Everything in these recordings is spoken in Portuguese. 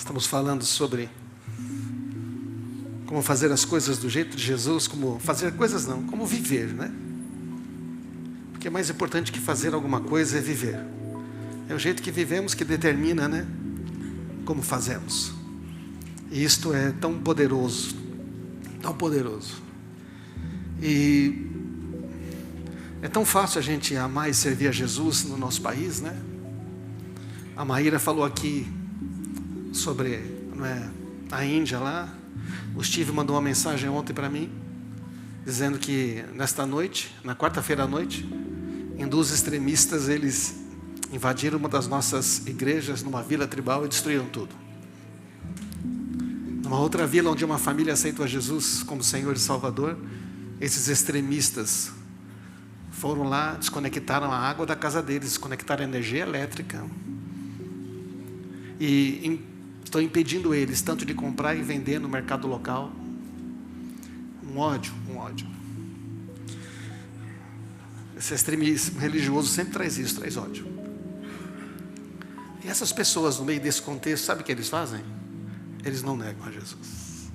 Estamos falando sobre como fazer as coisas do jeito de Jesus, como fazer coisas não, como viver, né? Porque mais importante que fazer alguma coisa é viver. É o jeito que vivemos que determina, né, como fazemos. E isto é tão poderoso, tão poderoso. E é tão fácil a gente amar e servir a Jesus no nosso país, né? A Maíra falou aqui sobre, não é, a Índia lá. O Steve mandou uma mensagem ontem para mim, dizendo que nesta noite, na quarta-feira à noite, hindus extremistas, eles invadiram uma das nossas igrejas numa vila tribal e destruíram tudo. Numa outra vila onde uma família aceitou a Jesus como Senhor e Salvador, esses extremistas foram lá, desconectaram a água da casa deles, desconectaram a energia elétrica e estão impedindo eles tanto de comprar e vender no mercado local. Um ódio. Esse extremismo religioso sempre traz isso, traz ódio. E essas pessoas, no meio desse contexto, sabe o que eles fazem? Eles não negam a Jesus.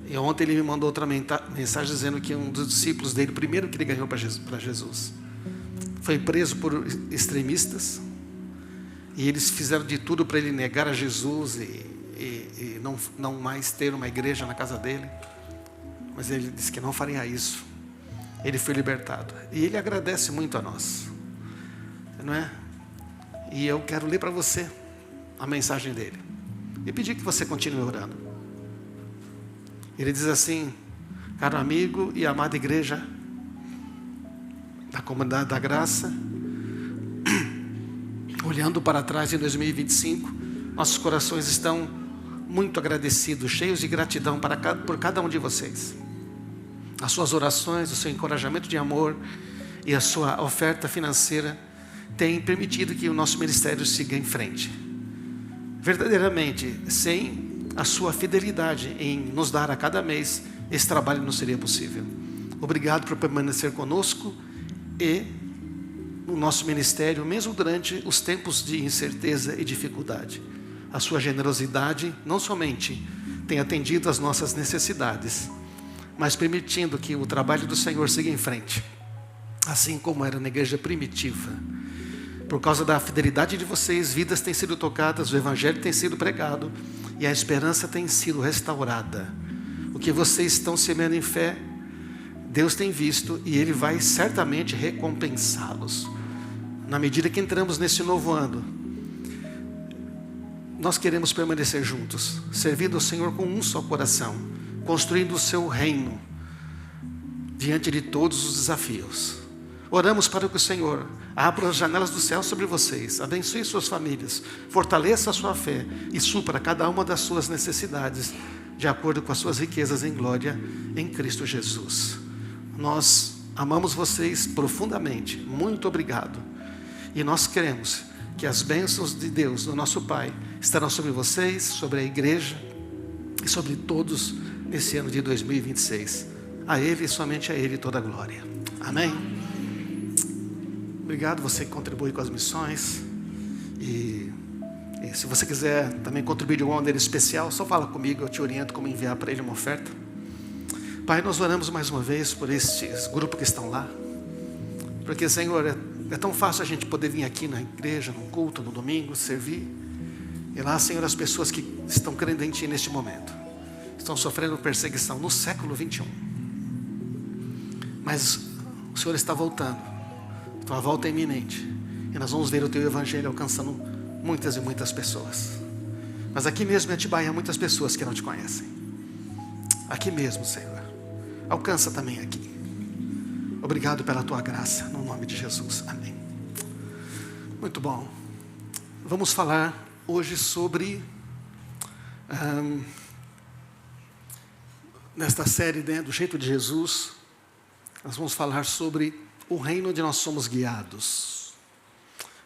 E ontem ele me mandou outra mensagem dizendo que um dos discípulos dele, o primeiro que ele ganhou para Jesus, foi preso por extremistas. E eles fizeram de tudo para ele negar a Jesus e não mais ter uma igreja na casa dele. Mas ele disse que não faria isso. Ele foi libertado. E ele agradece muito a nós, não é? E eu quero ler para você a mensagem dele e pedir que você continue orando. Ele diz assim: caro amigo e amada igreja da Comunidade da Graça, olhando para trás em 2025, nossos corações estão muito agradecidos, cheios de gratidão por cada um de vocês. As suas orações, o seu encorajamento de amor e a sua oferta financeira têm permitido que o nosso ministério siga em frente. Verdadeiramente, sem a sua fidelidade em nos dar a cada mês, esse trabalho não seria possível. Obrigado por permanecer conosco e no nosso ministério, mesmo durante os tempos de incerteza e dificuldade. A sua generosidade não somente tem atendido às nossas necessidades, mas permitindo que o trabalho do Senhor siga em frente, assim como era na igreja primitiva. Por causa da fidelidade de vocês, vidas têm sido tocadas, o evangelho tem sido pregado e a esperança tem sido restaurada. O que vocês estão semeando em fé, Deus tem visto e Ele vai certamente recompensá-los. Na medida que entramos nesse novo ano, nós queremos permanecer juntos, servindo ao Senhor com um só coração, construindo o seu reino diante de todos os desafios. Oramos para que o Senhor abra as janelas do céu sobre vocês, abençoe suas famílias, fortaleça a sua fé e supra cada uma das suas necessidades, de acordo com as suas riquezas em glória em Cristo Jesus. Nós amamos vocês profundamente, muito obrigado. E nós queremos que as bênçãos de Deus, do nosso Pai, estarão sobre vocês, sobre a igreja e sobre todos nesse ano de 2026. A Ele e somente a Ele toda a glória. Amém? Obrigado você que contribui com as missões. E se você quiser também contribuir de alguma maneira especial, só fala comigo, eu te oriento como enviar para ele uma oferta. Pai, nós oramos mais uma vez por esses grupos que estão lá. Porque, Senhor, é tão fácil a gente poder vir aqui na igreja, no culto, no domingo, servir. E lá, Senhor, as pessoas que estão crendo em Ti neste momento estão sofrendo perseguição no século 21. Mas o Senhor está voltando. Tua volta é iminente. E nós vamos ver o Teu Evangelho alcançando muitas e muitas pessoas. Mas aqui mesmo em Atibaia há muitas pessoas que não Te conhecem. Aqui mesmo, Senhor. Alcança também aqui. Obrigado pela Tua graça, no nome de Jesus. Amém. Muito bom. Vamos falar hoje sobre nesta série, né, do jeito de Jesus, nós vamos falar sobre o reino onde nós somos guiados.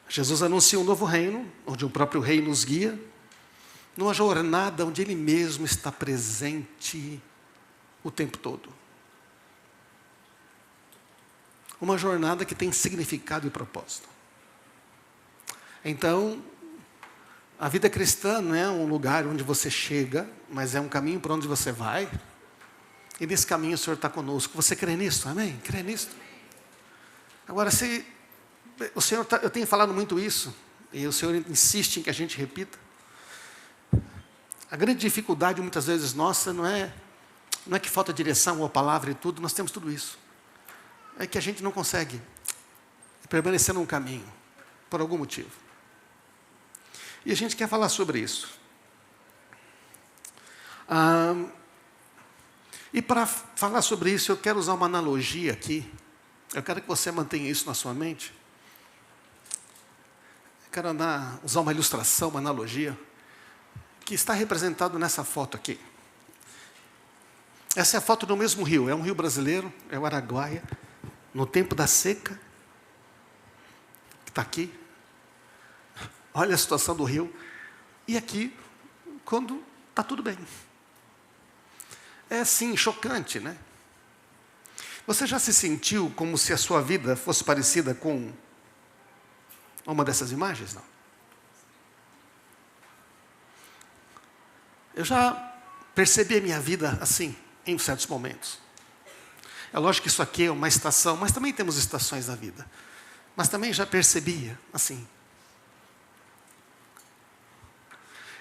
Jesus anuncia um novo reino, onde o próprio rei nos guia, numa jornada onde Ele mesmo está presente o tempo todo. Uma jornada que tem significado e propósito. Então, A vida cristã não é um lugar onde você chega, mas é um caminho para onde você vai. E nesse caminho o Senhor está conosco. Você crê nisso? Amém? Crê nisso? Agora, se o Senhor eu tenho falado muito isso, e o Senhor insiste em que a gente repita. A grande dificuldade muitas vezes nossa não é que falta direção ou palavra e tudo, nós temos tudo isso. É que a gente não consegue permanecer num caminho, por algum motivo. E a gente quer falar sobre isso. E para falar sobre isso, eu quero usar uma analogia aqui. Eu quero que você mantenha isso na sua mente. Eu quero usar uma ilustração, uma analogia, que está representado nessa foto aqui. Essa é a foto do mesmo rio. É um rio brasileiro, é o Araguaia, no tempo da seca, que está aqui. Olha a situação do rio. E aqui, quando está tudo bem. É assim, chocante, né? Você já se sentiu como se a sua vida fosse parecida com uma dessas imagens? Não. Eu já percebi a minha vida assim, em certos momentos. É lógico que isso aqui é uma estação, mas também temos estações na vida. Mas também já percebia assim.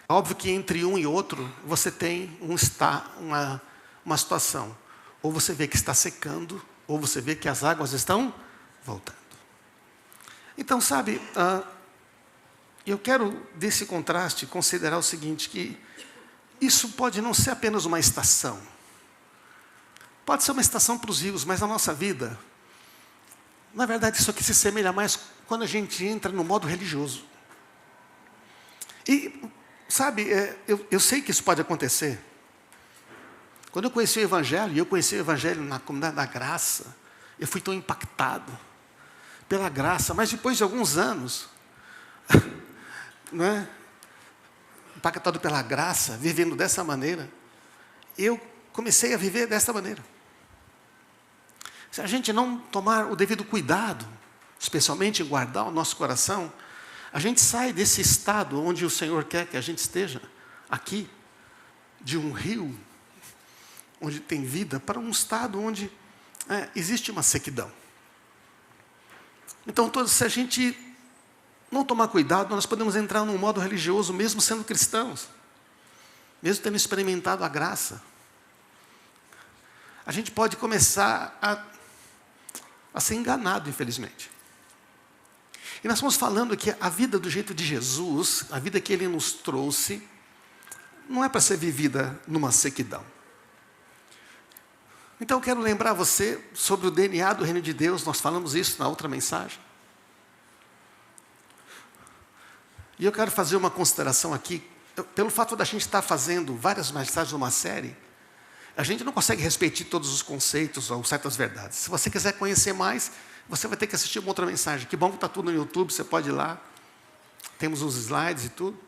É óbvio que entre um e outro, você tem uma situação. Ou você vê que está secando, ou você vê que as águas estão voltando. Então, sabe, eu quero, desse contraste, considerar o seguinte, que isso pode não ser apenas uma estação. Pode ser uma estação para os rios, mas na nossa vida, na verdade, isso aqui se assemelha mais quando a gente entra no modo religioso. E, sabe, eu sei que isso pode acontecer. Quando eu conheci o Evangelho, e eu conheci o Evangelho na comunidade da graça, eu fui tão impactado pela graça, mas depois de alguns anos, né, impactado pela graça, vivendo dessa maneira, eu comecei a viver dessa maneira. Se a gente não tomar o devido cuidado, especialmente em guardar o nosso coração, a gente sai desse estado onde o Senhor quer que a gente esteja, aqui, de um rio, onde tem vida, para um estado onde existe uma sequidão. Então, se a gente não tomar cuidado, nós podemos entrar num modo religioso, mesmo sendo cristãos, mesmo tendo experimentado a graça. A gente pode começar a ser enganado, infelizmente. E nós estamos falando que a vida do jeito de Jesus, a vida que Ele nos trouxe, não é para ser vivida numa sequidão. Então eu quero lembrar você sobre o DNA do Reino de Deus, nós falamos isso na outra mensagem. E eu quero fazer uma consideração aqui, pelo fato da gente estar fazendo várias mensagens numa série, a gente não consegue repetir todos os conceitos ou certas verdades. Se você quiser conhecer mais, você vai ter que assistir uma outra mensagem. Que bom que está tudo no YouTube, você pode ir lá. Temos os slides e tudo.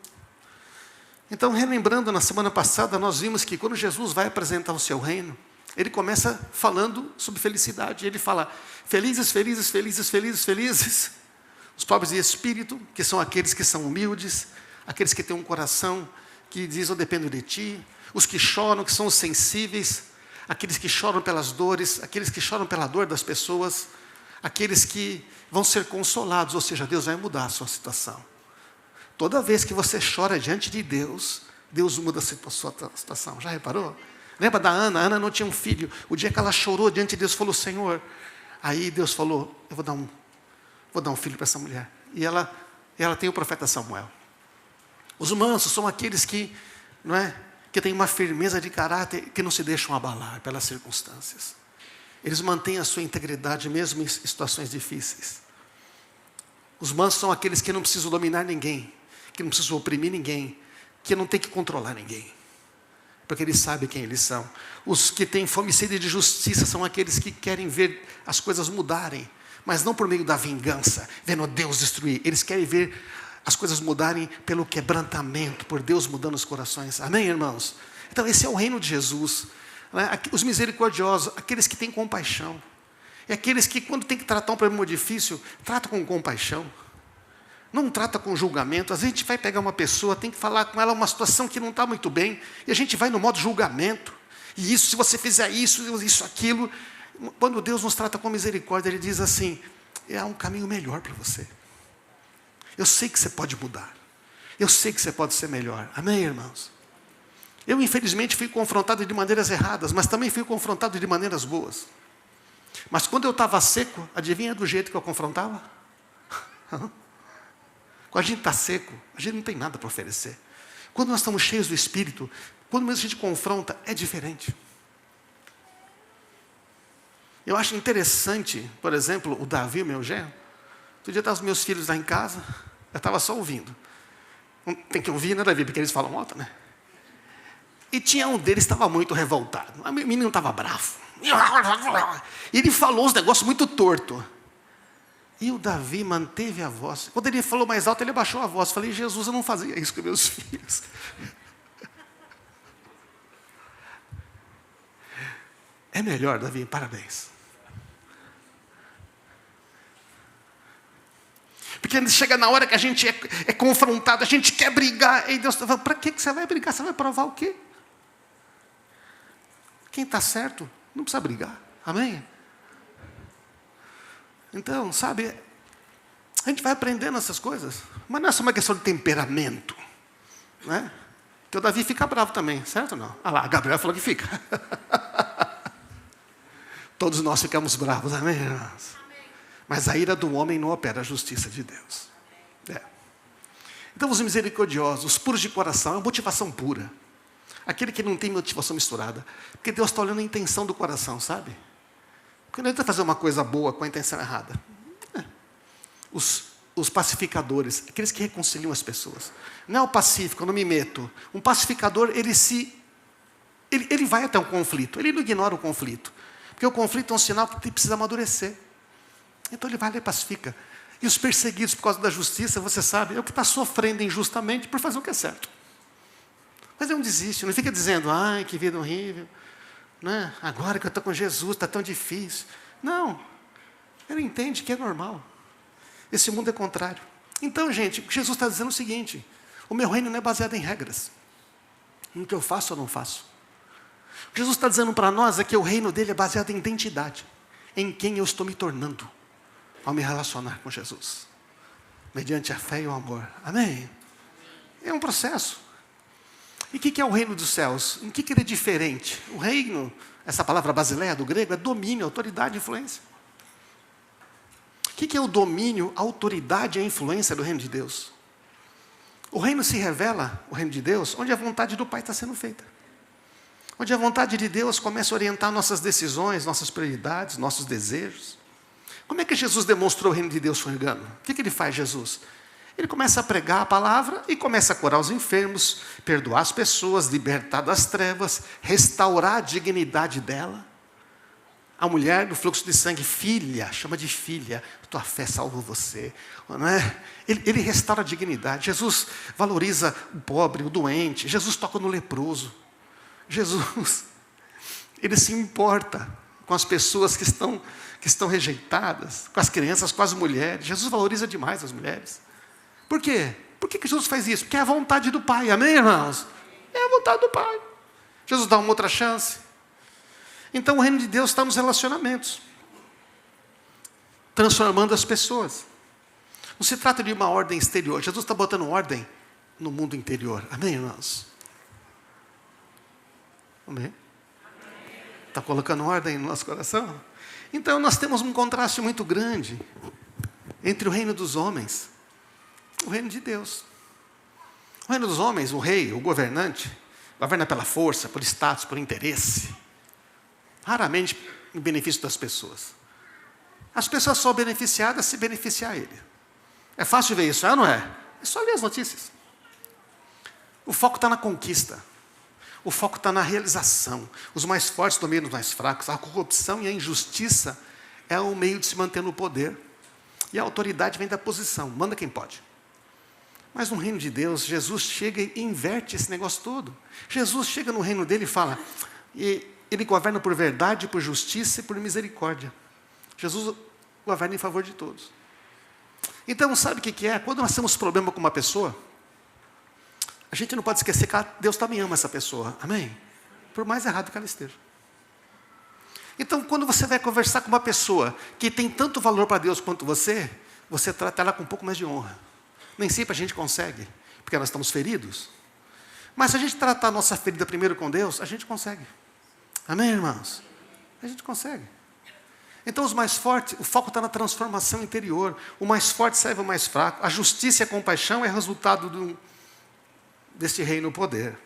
Então, relembrando, na semana passada, nós vimos que quando Jesus vai apresentar o seu reino, Ele começa falando sobre felicidade. Ele fala, felizes, felizes, felizes, felizes, felizes. Os pobres de espírito, que são aqueles que são humildes, aqueles que têm um coração que diz, eu dependo de ti. Os que choram, que são os sensíveis, aqueles que choram pelas dores, aqueles que choram pela dor das pessoas, aqueles que vão ser consolados, ou seja, Deus vai mudar a sua situação. Toda vez que você chora diante de Deus, Deus muda a sua situação. Já reparou? Lembra da Ana? A Ana não tinha um filho. O dia que ela chorou diante de Deus, falou, Senhor. Aí Deus falou, eu vou dar um filho para essa mulher. E ela tem o profeta Samuel. Os mansos são aqueles que, que têm uma firmeza de caráter, que não se deixam abalar pelas circunstâncias. Eles mantêm a sua integridade mesmo em situações difíceis. Os mansos são aqueles que não precisam dominar ninguém, que não precisam oprimir ninguém, que não tem que controlar ninguém, porque eles sabem quem eles são. Os que têm fome e sede de justiça são aqueles que querem ver as coisas mudarem, mas não por meio da vingança, vendo Deus destruir. Eles querem ver as coisas mudarem pelo quebrantamento, por Deus mudando os corações. Amém, irmãos? Então esse é o reino de Jesus. Os misericordiosos, aqueles que têm compaixão. É aqueles que, quando tem que tratar um problema difícil, tratam com compaixão. Não trata com julgamento. Às vezes a gente vai pegar uma pessoa, tem que falar com ela uma situação que não está muito bem, e a gente vai no modo julgamento. E isso, se você fizer isso, aquilo. Quando Deus nos trata com misericórdia, Ele diz assim: há um caminho melhor para você. Eu sei que você pode mudar. Eu sei que você pode ser melhor. Amém, irmãos? Eu, infelizmente, fui confrontado de maneiras erradas, mas também fui confrontado de maneiras boas. Mas quando eu estava seco, adivinha do jeito que eu confrontava? Quando a gente está seco, a gente não tem nada para oferecer. Quando nós estamos cheios do Espírito, quando mesmo a gente confronta, é diferente. Eu acho interessante, por exemplo, o Davi, o meu genro. Outro dia estavam os meus filhos lá em casa, eu estava só ouvindo. Tem que ouvir, né, Davi? Porque eles falam alto, né? E tinha um deles que estava muito revoltado. O menino estava bravo. E ele falou uns negócios muito tortos. E o Davi manteve a voz. Quando ele falou mais alto, ele abaixou a voz. Falei: Jesus, eu não fazia isso com meus filhos. É melhor, Davi, parabéns. Porque chega na hora que a gente é confrontado, a gente quer brigar. E Deus fala: para que você vai brigar? Você vai provar o quê? Quem está certo não precisa brigar. Amém? Então, sabe, a gente vai aprendendo essas coisas. Mas não é só uma questão de temperamento, né? Porque o Davi fica bravo também, certo ou não? Ah lá, a Gabriela falou que fica. Todos nós ficamos bravos, amém, irmãos? Mas a ira do homem não opera a justiça de Deus. Então, os misericordiosos, os puros de coração, é uma motivação pura. Aquele que não tem motivação misturada. Porque Deus está olhando a intenção do coração, sabe? Quando ele vai fazer uma coisa boa com a intenção errada. Os pacificadores, aqueles que reconciliam as pessoas. Não é o pacífico, eu não me meto. Um pacificador, ele vai até um conflito, ele não ignora o conflito. Porque o conflito é um sinal que precisa amadurecer. Então ele vai lá e pacifica. E os perseguidos por causa da justiça, você sabe, é o que está sofrendo injustamente por fazer o que é certo. Mas não desiste, não fica dizendo: ai, que vida horrível. Né? Agora que eu estou com Jesus, está tão difícil. Não, ele entende que é normal. Esse mundo é contrário. Então, gente, Jesus está dizendo o seguinte: o meu reino não é baseado em regras. No que eu faço ou não faço. O que Jesus está dizendo para nós é que o reino dele é baseado em identidade. Em quem eu estou me tornando ao me relacionar com Jesus. Mediante a fé e o amor. Amém? É um processo. E o que é o reino dos céus? Em que ele é diferente? O reino, essa palavra basileia do grego, é domínio, autoridade e influência. O que é o domínio, a autoridade e a influência do reino de Deus? O reino se revela, o reino de Deus, onde a vontade do Pai está sendo feita. Onde a vontade de Deus começa a orientar nossas decisões, nossas prioridades, nossos desejos. Como é que Jesus demonstrou o reino de Deus chegando? O que ele faz, Jesus? Ele começa a pregar a palavra e começa a curar os enfermos, perdoar as pessoas, libertar das trevas, restaurar a dignidade dela. A mulher do fluxo de sangue, filha, chama de filha, tua fé salvou você. Não é? Ele restaura a dignidade. Jesus valoriza o pobre, o doente. Jesus toca no leproso. Jesus, ele se importa com as pessoas que estão rejeitadas, com as crianças, com as mulheres. Jesus valoriza demais as mulheres. Por quê? Por que Jesus faz isso? Porque é a vontade do Pai, amém, irmãos? É a vontade do Pai. Jesus dá uma outra chance. Então o reino de Deus está nos relacionamentos, transformando as pessoas. Não se trata de uma ordem exterior. Jesus está botando ordem no mundo interior, amém, irmãos? Amém? Está colocando ordem no nosso coração? Então nós temos um contraste muito grande entre o reino dos homens e o reino de Deus. O reino dos homens, o rei, o governante, governa pela força, por status, por interesse. Raramente em benefício das pessoas. As pessoas são beneficiadas se beneficiar a ele. É fácil ver isso, não é? É só ler as notícias. O foco está na conquista. O foco está na realização. Os mais fortes dominam os mais fracos. A corrupção e a injustiça é um meio de se manter no poder. E a autoridade vem da posição. Manda quem pode. Mas no reino de Deus, Jesus chega e inverte esse negócio todo. Jesus chega no reino dele e fala, e ele governa por verdade, por justiça e por misericórdia. Jesus governa em favor de todos. Então, sabe o que é? Quando nós temos problema com uma pessoa, a gente não pode esquecer que Deus também ama essa pessoa. Amém? Por mais errado que ela esteja. Então, quando você vai conversar com uma pessoa que tem tanto valor para Deus quanto você trata ela com um pouco mais de honra. Nem sempre a gente consegue, porque nós estamos feridos. Mas se a gente tratar a nossa ferida primeiro com Deus, a gente consegue. Amém, irmãos? A gente consegue. Então, os mais fortes, o foco está na transformação interior. O mais forte serve o mais fraco. A justiça e a compaixão é resultado deste reino poder.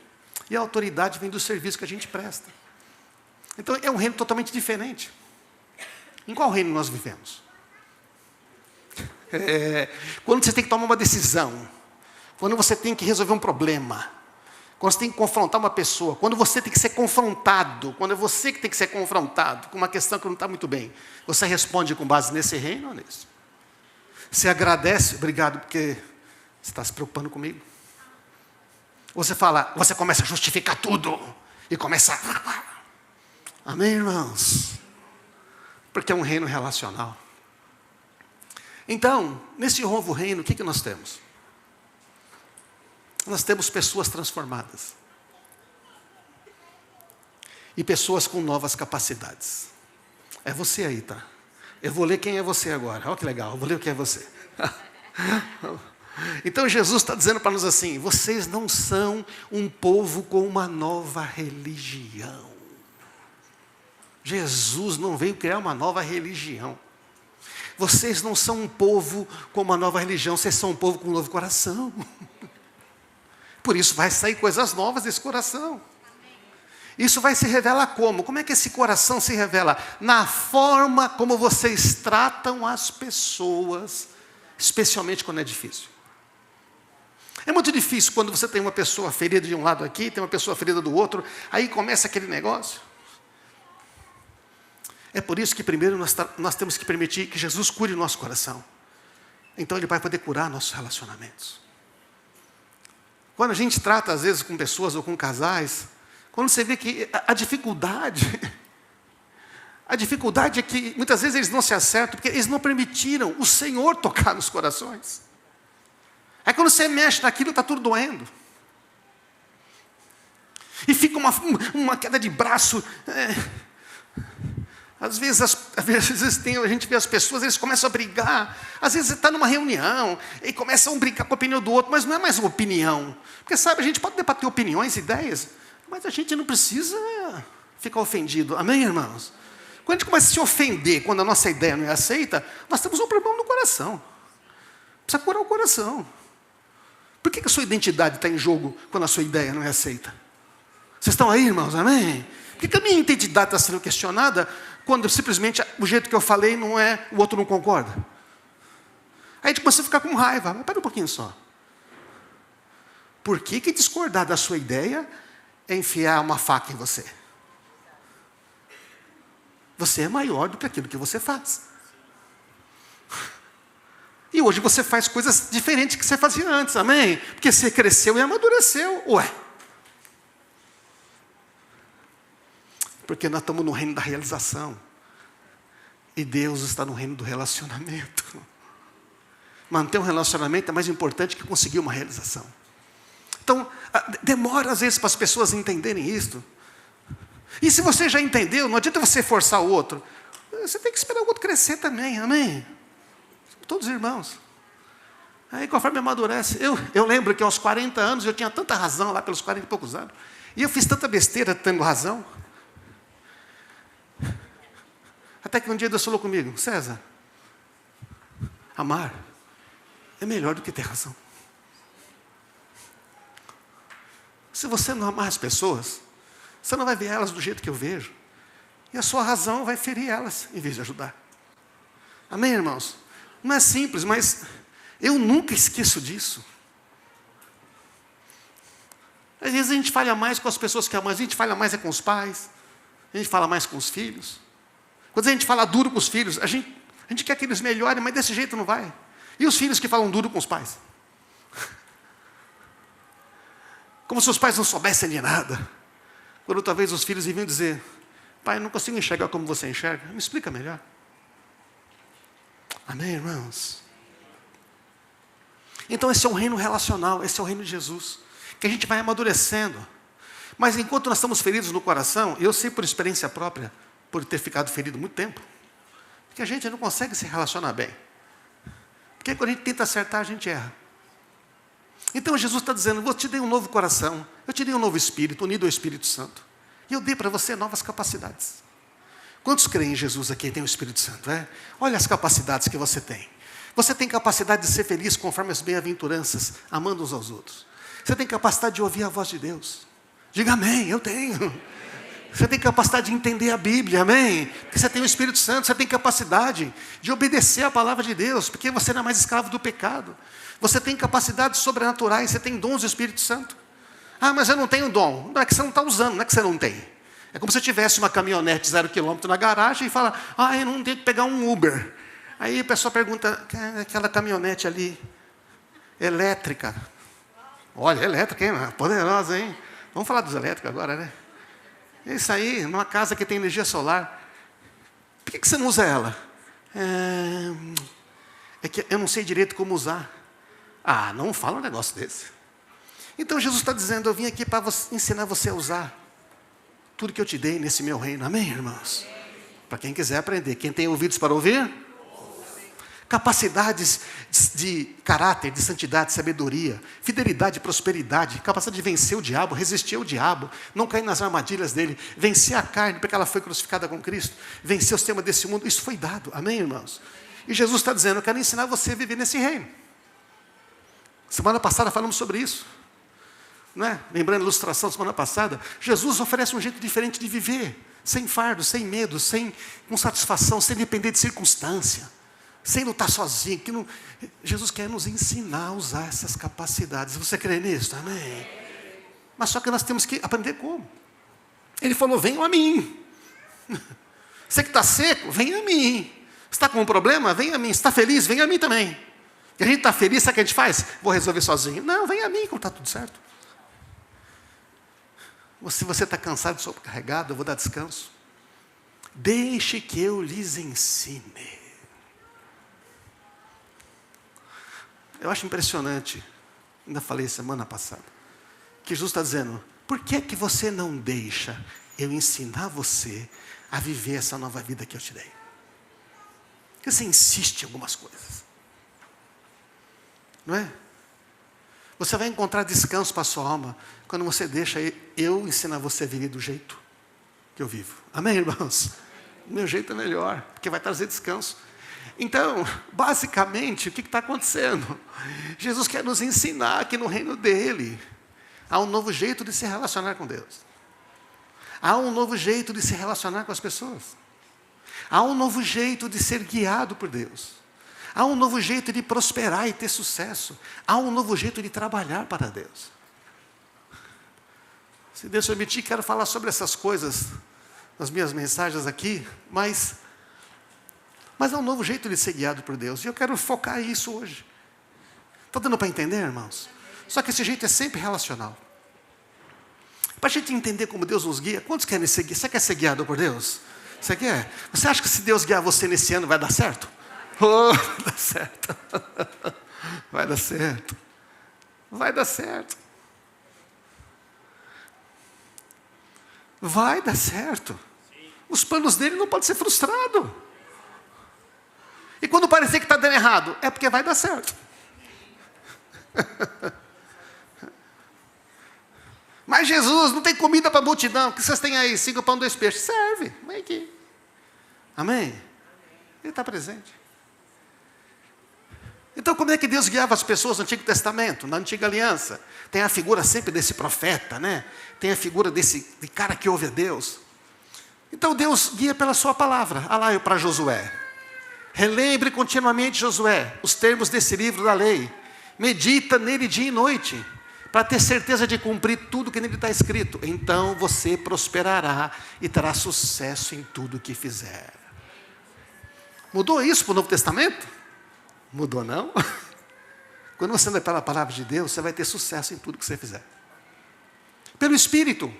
E a autoridade vem do serviço que a gente presta. Então, é um reino totalmente diferente. Em qual reino nós vivemos? Quando você tem que tomar uma decisão, quando você tem que resolver um problema, quando você tem que confrontar uma pessoa, quando você tem que ser confrontado, quando é você que tem que ser confrontado com uma questão que não está muito bem, você responde com base nesse reino ou nisso? Você agradece, obrigado, porque você está se preocupando comigo. Ou você começa a justificar tudo e começa a... Amém, irmãos? Porque é um reino relacional. Então, nesse novo reino, o que nós temos? Nós temos pessoas transformadas. E pessoas com novas capacidades. É você aí, tá? Eu vou ler quem é você agora. Olha que legal, eu vou ler o que é você. Então Jesus está dizendo para nós assim: vocês não são um povo com uma nova religião. Jesus não veio criar uma nova religião. Vocês não são um povo com uma nova religião, vocês são um povo com um novo coração. Por isso vai sair coisas novas desse coração. Isso vai se revelar como? Como é que esse coração se revela? Na forma como vocês tratam as pessoas, especialmente quando é difícil. É muito difícil quando você tem uma pessoa ferida de um lado aqui, tem uma pessoa ferida do outro, aí começa aquele negócio. É por isso que primeiro nós temos que permitir que Jesus cure o nosso coração. Então Ele vai poder curar nossos relacionamentos. Quando a gente trata às vezes com pessoas ou com casais, quando você vê que a dificuldade é que muitas vezes eles não se acertam, porque eles não permitiram o Senhor tocar nos corações. Aí quando você mexe naquilo, está tudo doendo. E fica uma queda de braço. Às vezes a gente vê as pessoas, eles começam a brigar. Às vezes está numa reunião e começam a brigar com a opinião do outro, mas não é mais uma opinião. Porque sabe, a gente pode debater opiniões, ideias, mas a gente não precisa ficar ofendido. Amém, irmãos? Quando a gente começa a se ofender, quando a nossa ideia não é aceita, nós temos um problema no coração. Precisa curar o coração. Por que a sua identidade está em jogo quando a sua ideia não é aceita? Vocês estão aí, irmãos? Amém? Por que a minha identidade está sendo questionada quando simplesmente o jeito que eu falei não é, o outro não concorda? Aí a gente começa a ficar com raiva. Mas espera um pouquinho só. Por que discordar da sua ideia é enfiar uma faca em você? Você é maior do que aquilo que você faz. E hoje você faz coisas diferentes que você fazia antes, amém? Porque você cresceu e amadureceu. Ué. Porque nós estamos no reino da realização. E Deus está no reino do relacionamento. Manter um relacionamento é mais importante que conseguir uma realização. Então, demora às vezes para as pessoas entenderem isso. E se você já entendeu, não adianta você forçar o outro. Você tem que esperar o outro crescer também, amém? Todos irmãos. Aí conforme amadurece. Eu lembro que aos 40 anos eu tinha tanta razão, lá pelos 40 e poucos anos. E eu fiz tanta besteira tendo razão. Até que um dia Deus falou comigo: César, amar é melhor do que ter razão. Se você não amar as pessoas, você não vai ver elas do jeito que eu vejo. E a sua razão vai ferir elas, em vez de ajudar. Amém, irmãos? Não é simples, mas eu nunca esqueço disso. Às vezes a gente falha mais com as pessoas que amamos, a gente falha mais com os pais, a gente fala mais com os filhos. Quando a gente fala duro com os filhos, a gente quer que eles melhorem, mas desse jeito não vai. E os filhos que falam duro com os pais? Como se os pais não soubessem de nada. Quando talvez os filhos vinham dizer: pai, eu não consigo enxergar como você enxerga. Me explica melhor. Amém, irmãos? Então esse é um reino relacional, esse é o reino de Jesus, que a gente vai amadurecendo. Mas enquanto nós estamos feridos no coração, eu sei por experiência própria, por ter ficado ferido muito tempo, que a gente não consegue se relacionar bem. Porque quando a gente tenta acertar, a gente erra. Então Jesus está dizendo, eu te dei um novo coração, eu te dei um novo espírito, unido ao Espírito Santo. E eu dei para você novas capacidades. Quantos creem em Jesus aqui tem o Espírito Santo? Olha as capacidades que você tem. Você tem capacidade de ser feliz conforme as bem-aventuranças, amando uns aos outros. Você tem capacidade de ouvir a voz de Deus. Diga amém, eu tenho. Você tem capacidade de entender a Bíblia, amém? Porque você tem o Espírito Santo, você tem capacidade de obedecer a palavra de Deus, porque você não é mais escravo do pecado. Você tem capacidades sobrenaturais, você tem dons do Espírito Santo. Ah, mas eu não tenho dom. Não é que você não está usando, não é que você não tem. É como se tivesse uma caminhonete 0 km na garagem e fala, eu não tenho que pegar um Uber. Aí a pessoa pergunta, aquela caminhonete ali, elétrica. Olha, elétrica, hein? Poderosa, hein? Vamos falar dos elétricos agora, né? Isso aí, numa casa que tem energia solar. Por que você não usa ela? É que eu não sei direito como usar. Não fala um negócio desse. Então Jesus está dizendo, eu vim aqui para ensinar você a usar tudo que eu te dei nesse meu reino. Amém, irmãos? Para quem quiser aprender. Quem tem ouvidos para ouvir? Capacidades de caráter, de santidade, sabedoria, fidelidade, prosperidade, capacidade de vencer o diabo, resistir ao diabo, não cair nas armadilhas dele, vencer a carne, porque ela foi crucificada com Cristo, vencer o sistema desse mundo, isso foi dado, amém, irmãos? E Jesus está dizendo, eu quero ensinar você a viver nesse reino. Semana passada falamos sobre isso, não é? Lembrando a ilustração da semana passada, Jesus oferece um jeito diferente de viver, sem fardo, sem medo, com satisfação, sem depender de circunstância. Sem lutar sozinho. Jesus quer nos ensinar a usar essas capacidades. Você crê nisso? Amém? Mas só que nós temos que aprender como. Ele falou, venham a mim. Você que está seco, venha a mim. Você está com um problema? Venha a mim. Você está feliz? Venha a mim também. E a gente está feliz, sabe o que a gente faz? Vou resolver sozinho. Não, venha a mim, como está tudo certo. Se você está cansado, sobrecarregado, eu vou dar descanso. Deixe que eu lhes ensine. Eu acho impressionante, ainda falei semana passada, que Jesus está dizendo, por que você não deixa eu ensinar você a viver essa nova vida que eu te dei? Porque você insiste em algumas coisas. Não é? Você vai encontrar descanso para a sua alma quando você deixa eu ensinar você a viver do jeito que eu vivo. Amém, irmãos? O meu jeito é melhor, porque vai trazer descanso. Então, basicamente, o que está acontecendo? Jesus quer nos ensinar que no reino dele há um novo jeito de se relacionar com Deus. Há um novo jeito de se relacionar com as pessoas. Há um novo jeito de ser guiado por Deus. Há um novo jeito de prosperar e ter sucesso. Há um novo jeito de trabalhar para Deus. Se Deus permitir, quero falar sobre essas coisas nas minhas mensagens aqui, mas há um novo jeito de ser guiado por Deus. E eu quero focar isso hoje. Está dando para entender, irmãos? Só que esse jeito é sempre relacional. Para a gente entender como Deus nos guia, quantos querem ser guiados? Você quer ser guiado por Deus? Você quer? Você acha que se Deus guiar você nesse ano vai dar certo? Vai dar certo. Vai dar certo. Vai dar certo. Vai dar certo. Os planos dele não podem ser frustrados. E quando parecer que está dando errado, é porque vai dar certo. Mas Jesus, não tem comida para a multidão. O que vocês têm aí? 5 pães, 2 peixes. Serve. Vem aqui. Amém? Ele está presente. Então, como é que Deus guiava as pessoas no Antigo Testamento, na Antiga Aliança? Tem a figura sempre desse profeta, né? Tem a figura de cara que ouve a Deus. Então, Deus guia pela sua palavra. Olha lá eu para Josué. Relembre continuamente, Josué, os termos desse livro da lei. Medita nele dia e noite, para ter certeza de cumprir tudo que nele está escrito. Então você prosperará e terá sucesso em tudo que fizer. Mudou isso para o Novo Testamento? Mudou não? Quando você anda pela palavra de Deus, você vai ter sucesso em tudo que você fizer. Pelo Espírito.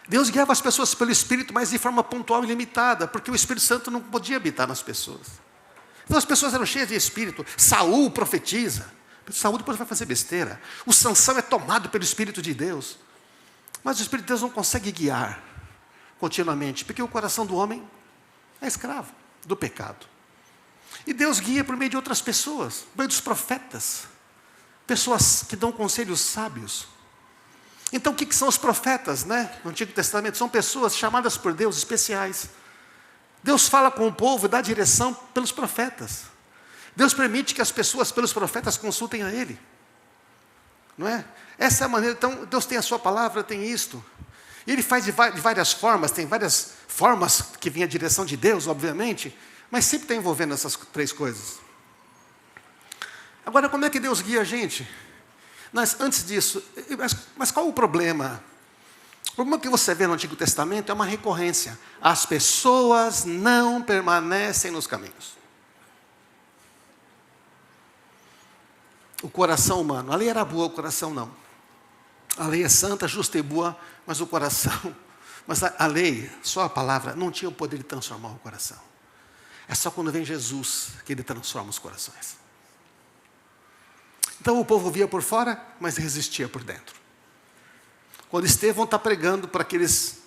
Deus guiava as pessoas pelo Espírito, mas de forma pontual e limitada, porque o Espírito Santo não podia habitar nas pessoas. Então as pessoas eram cheias de espírito. Saul profetiza. Saul depois vai fazer besteira. O Sansão é tomado pelo Espírito de Deus. Mas o Espírito de Deus não consegue guiar continuamente, porque o coração do homem é escravo do pecado. E Deus guia por meio de outras pessoas, por meio dos profetas. Pessoas que dão conselhos sábios. Então o que são os profetas, né? No Antigo Testamento são pessoas chamadas por Deus, especiais. Deus fala com o povo e dá direção pelos profetas. Deus permite que as pessoas, pelos profetas, consultem a Ele. Não é? Essa é a maneira. Então, Deus tem a sua palavra, tem isto. E Ele faz de várias formas, tem várias formas que vem a direção de Deus, obviamente, mas sempre está envolvendo essas três coisas. Agora, como é que Deus guia a gente? Antes disso, mas qual o problema? O problema que você vê no Antigo Testamento é uma recorrência. As pessoas não permanecem nos caminhos. O coração humano. A lei era boa, o coração não. A lei é santa, justa e boa, mas o coração... Mas a lei, só a palavra, não tinha o poder de transformar o coração. É só quando vem Jesus que Ele transforma os corações. Então o povo via por fora, mas resistia por dentro. Quando Estevão está pregando para aqueles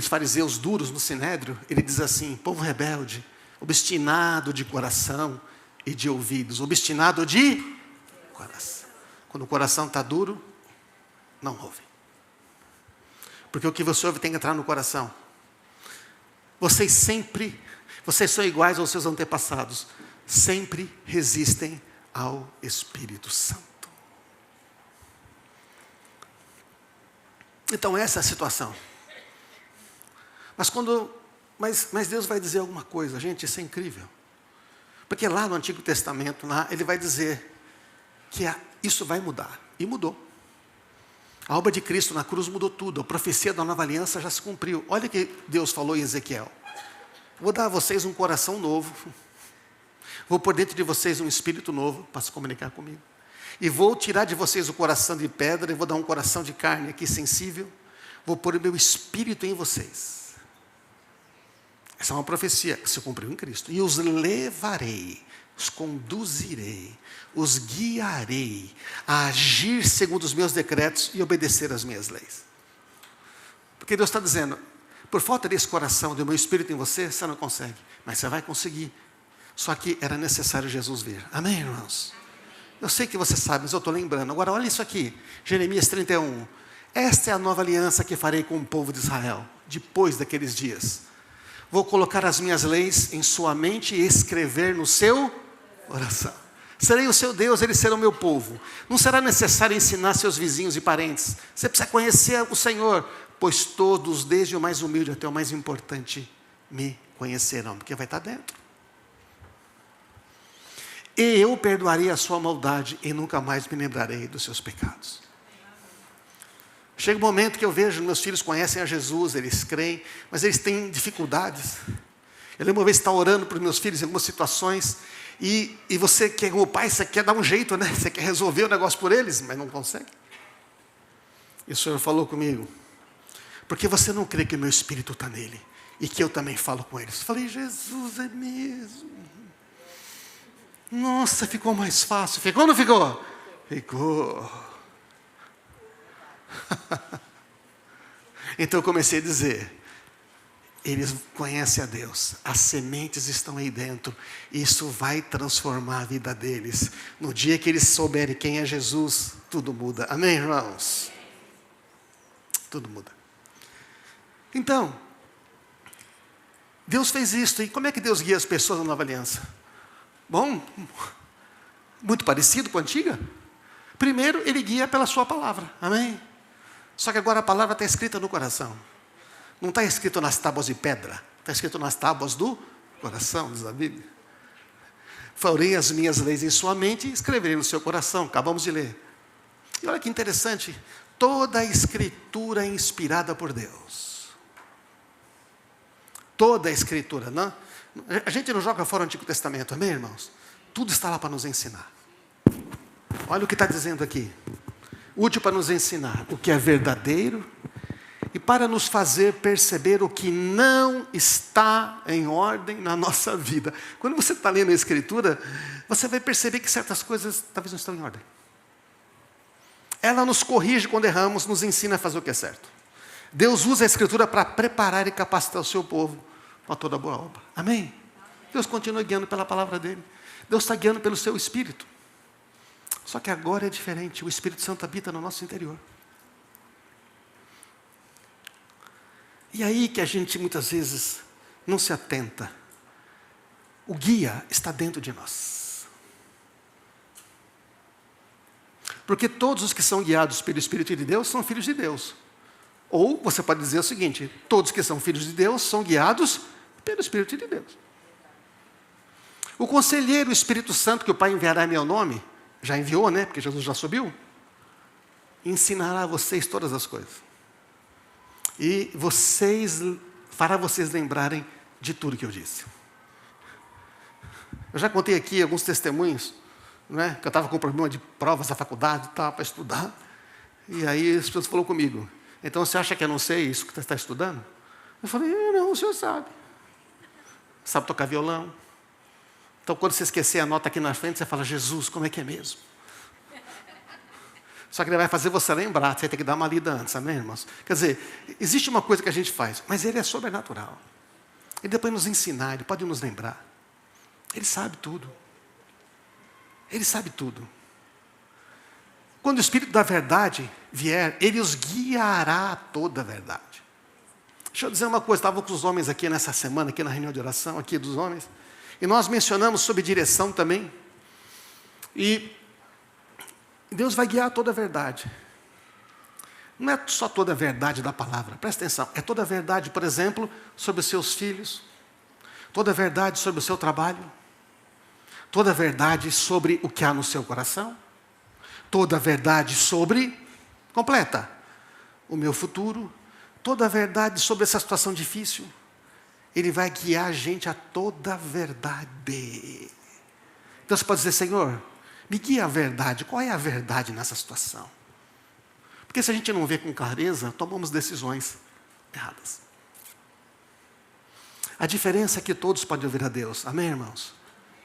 fariseus duros no Sinédrio, ele diz assim: povo rebelde, obstinado de coração e de ouvidos. Obstinado de coração. Quando o coração está duro, não ouve. Porque o que você ouve tem que entrar no coração. Vocês são iguais aos seus antepassados. Sempre resistem ao Espírito Santo. Então essa é a situação. Mas Deus vai dizer alguma coisa, gente, isso é incrível. Porque lá no Antigo Testamento, Ele vai dizer que isso vai mudar. E mudou. A obra de Cristo na cruz mudou tudo. A profecia da nova aliança já se cumpriu. Olha o que Deus falou em Ezequiel. Vou dar a vocês um coração novo. Vou pôr dentro de vocês um espírito novo para se comunicar comigo. E vou tirar de vocês o coração de pedra e vou dar um coração de carne aqui sensível. Vou pôr o meu espírito em vocês. Essa é uma profecia que se cumpriu em Cristo. E os levarei, os conduzirei, os guiarei a agir segundo os meus decretos e obedecer às minhas leis. Porque Deus está dizendo, por falta desse coração, do meu espírito em você, você não consegue. Mas você vai conseguir. Só que era necessário Jesus vir. Amém, irmãos? Eu sei que você sabe, mas eu estou lembrando. Agora, olha isso aqui. Jeremias 31. Esta é a nova aliança que farei com o povo de Israel, depois daqueles dias. Vou colocar as minhas leis em sua mente e escrever no seu coração. Serei o seu Deus, eles serão o meu povo. Não será necessário ensinar seus vizinhos e parentes. Você precisa conhecer o Senhor, pois todos, desde o mais humilde até o mais importante, me conhecerão, porque vai estar dentro. E eu perdoarei a sua maldade e nunca mais me lembrarei dos seus pecados. Chega um momento que eu vejo, meus filhos conhecem a Jesus, eles creem, mas eles têm dificuldades. Eu lembro uma vez que estava orando para os meus filhos em algumas situações, e você, como pai, você quer dar um jeito, né? Você quer resolver o negócio por eles, mas não consegue. E o Senhor falou comigo, porque você não crê que o meu espírito está nele, e que eu também falo com eles. Eu falei, Jesus, é mesmo. Nossa, ficou mais fácil. Ficou ou não ficou? Ficou. Então eu comecei a dizer, eles conhecem a Deus, as sementes estão aí dentro, isso vai transformar a vida deles. No dia que eles souberem quem é Jesus, tudo muda. Amém, irmãos? Tudo muda. Então, Deus fez isso. E como é que Deus guia as pessoas na nova aliança? Bom, muito parecido com a antiga. Primeiro, Ele guia pela sua palavra. Amém? Só que agora a palavra está escrita no coração. Não está escrito nas tábuas de pedra. Está escrito nas tábuas do coração, diz a Bíblia. Farei as minhas leis em sua mente e escreverei no seu coração. Acabamos de ler. E olha que interessante. Toda a Escritura é inspirada por Deus. Toda a Escritura, não? A gente não joga fora o Antigo Testamento, amém, irmãos? Tudo está lá para nos ensinar. Olha o que está dizendo aqui. Útil para nos ensinar o que é verdadeiro e para nos fazer perceber o que não está em ordem na nossa vida. Quando você está lendo a Escritura, você vai perceber que certas coisas talvez não estão em ordem. Ela nos corrige quando erramos, nos ensina a fazer o que é certo. Deus usa a Escritura para preparar e capacitar o seu povo para toda boa obra. Amém? Deus continua guiando pela palavra dele. Deus está guiando pelo seu Espírito. Só que agora é diferente. O Espírito Santo habita no nosso interior. E aí que a gente muitas vezes não se atenta. O guia está dentro de nós. Porque todos os que são guiados pelo Espírito de Deus são filhos de Deus. Ou você pode dizer o seguinte: todos que são filhos de Deus são guiados pelo Espírito de Deus. O conselheiro, o Espírito Santo, que o Pai enviará em meu nome, já enviou, né? Porque Jesus já subiu. Ensinará a vocês todas as coisas. E fará vocês lembrarem de tudo que eu disse. Eu já contei aqui alguns testemunhos, né? Que eu estava com problema de provas da faculdade, estava para estudar. E aí as pessoas falaram comigo: então você acha que eu não sei isso que você está estudando? Eu falei: não, o senhor sabe. Sabe tocar violão. Então quando você esquecer a nota aqui na frente, você fala: Jesus, como é que é mesmo? Só que ele vai fazer você lembrar, você tem que dar uma lida antes, amém, irmãos? Quer dizer, existe uma coisa que a gente faz, mas ele é sobrenatural. Ele depois nos ensinar, ele pode nos lembrar. Ele sabe tudo. Ele sabe tudo. Quando o Espírito da verdade vier, ele os guiará a toda a verdade. Deixa eu dizer uma coisa, estava com os homens aqui nessa semana, aqui na reunião de oração, aqui dos homens, e nós mencionamos sobre direção também. E Deus vai guiar toda a verdade. Não é só toda a verdade da palavra, presta atenção. É toda a verdade, por exemplo, sobre os seus filhos. Toda a verdade sobre o seu trabalho. Toda a verdade sobre o que há no seu coração. Toda a verdade sobre, completa, o meu futuro. Toda a verdade sobre essa situação difícil. Ele vai guiar a gente a toda a verdade. Então você pode dizer: Senhor, me guia a verdade. Qual é a verdade nessa situação? Porque se a gente não vê com clareza, tomamos decisões erradas. A diferença é que todos podem ouvir a Deus. Amém, irmãos?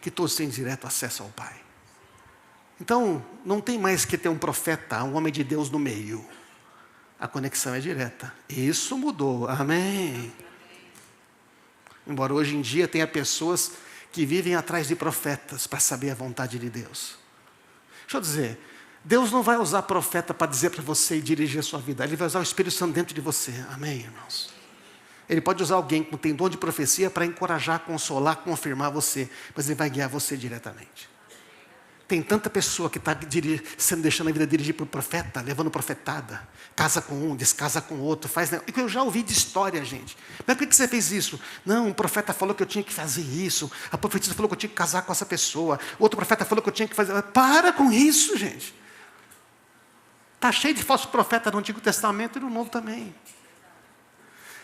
Que todos têm direto acesso ao Pai. Então, não tem mais que ter um profeta, um homem de Deus no meio. A conexão é direta. Isso mudou. Amém? Embora hoje em dia tenha pessoas que vivem atrás de profetas para saber a vontade de Deus. Deixa eu dizer, Deus não vai usar profeta para dizer para você e dirigir a sua vida. Ele vai usar o Espírito Santo dentro de você. Amém, irmãos? Ele pode usar alguém que tem dom de profecia para encorajar, consolar, confirmar você. Mas ele vai guiar você diretamente. Tem tanta pessoa que está sendo deixando a vida dirigir por profeta, levando profetada. Casa com um, descasa com outro. Eu já ouvi de história, gente. Mas por que você fez isso? Não, um profeta falou que eu tinha que fazer isso. A profetisa falou que eu tinha que casar com essa pessoa. Outro profeta falou que eu tinha que fazer... Para com isso, gente. Está cheio de falsos profetas no Antigo Testamento e no Novo também.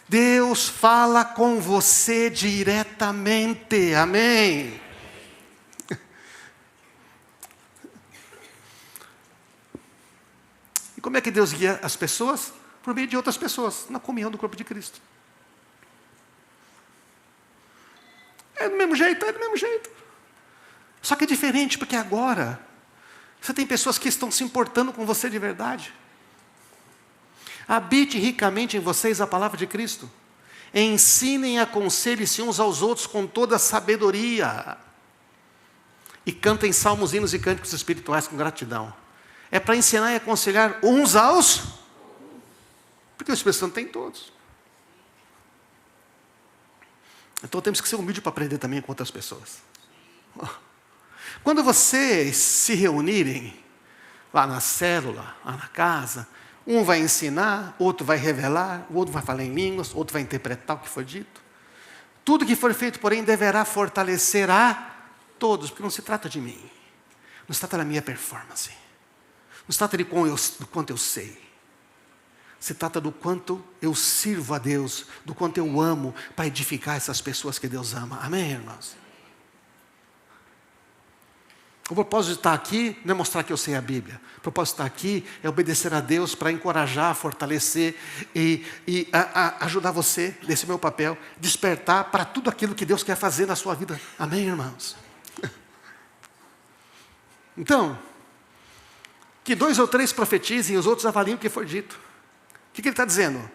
Deus fala com você diretamente. Amém? E como é que Deus guia as pessoas? Por meio de outras pessoas, na comunhão do corpo de Cristo. É do mesmo jeito, é do mesmo jeito. Só que é diferente, porque agora você tem pessoas que estão se importando com você de verdade. Habite ricamente em vocês a palavra de Cristo. Ensinem e aconselhem-se uns aos outros com toda a sabedoria. E cantem salmos, hinos e cânticos espirituais com gratidão. É para ensinar e aconselhar uns aos... Porque o Espírito Santo tem todos. Então temos que ser humildes para aprender também com outras pessoas. Quando vocês se reunirem, lá na célula, lá na casa, um vai ensinar, outro vai revelar, o outro vai falar em línguas, outro vai interpretar o que foi dito. Tudo que for feito, porém, deverá fortalecer a todos, porque não se trata de mim. Não se trata da minha performance. Não se trata do quanto eu sei. Se trata do quanto eu sirvo a Deus, do quanto eu amo para edificar essas pessoas que Deus ama. Amém, irmãos? O propósito de estar aqui não é mostrar que eu sei a Bíblia. O propósito de estar aqui é obedecer a Deus para encorajar, fortalecer e ajudar você, nesse meu papel, despertar para tudo aquilo que Deus quer fazer na sua vida. Amém, irmãos? Então, que 2 ou 3 profetizem e os outros avaliem o que foi dito. O que ele está dizendo?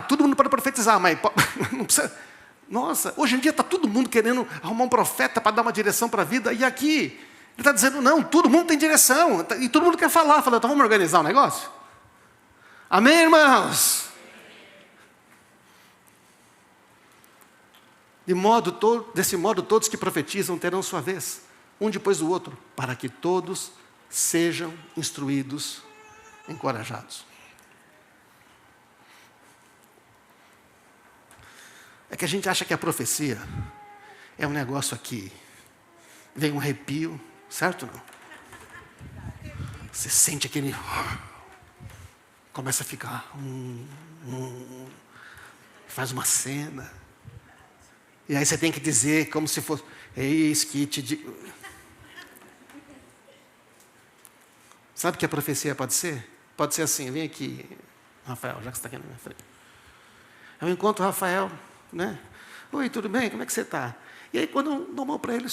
Todo mundo pode profetizar, mas não precisa. Nossa, hoje em dia está todo mundo querendo arrumar um profeta para dar uma direção para a vida. E aqui, ele está dizendo, não, todo mundo tem direção. E todo mundo quer falar. Fala, então vamos organizar um negócio? Amém, irmãos? Desse modo, todos que profetizam terão sua vez, um depois do outro, para que todos sejam instruídos, encorajados. É que a gente acha que a profecia é um negócio aqui. Vem um arrepio, certo ou não? Você sente aquele... Começa a ficar... faz uma cena. E aí você tem que dizer como se fosse... Eis que te digo... Sabe o que a profecia pode ser? Pode ser assim, vem aqui, Rafael, já que você está aqui na minha frente. Eu encontro o Rafael... né? Oi, tudo bem? Como é que você está? E aí, quando eu dou mão para ele,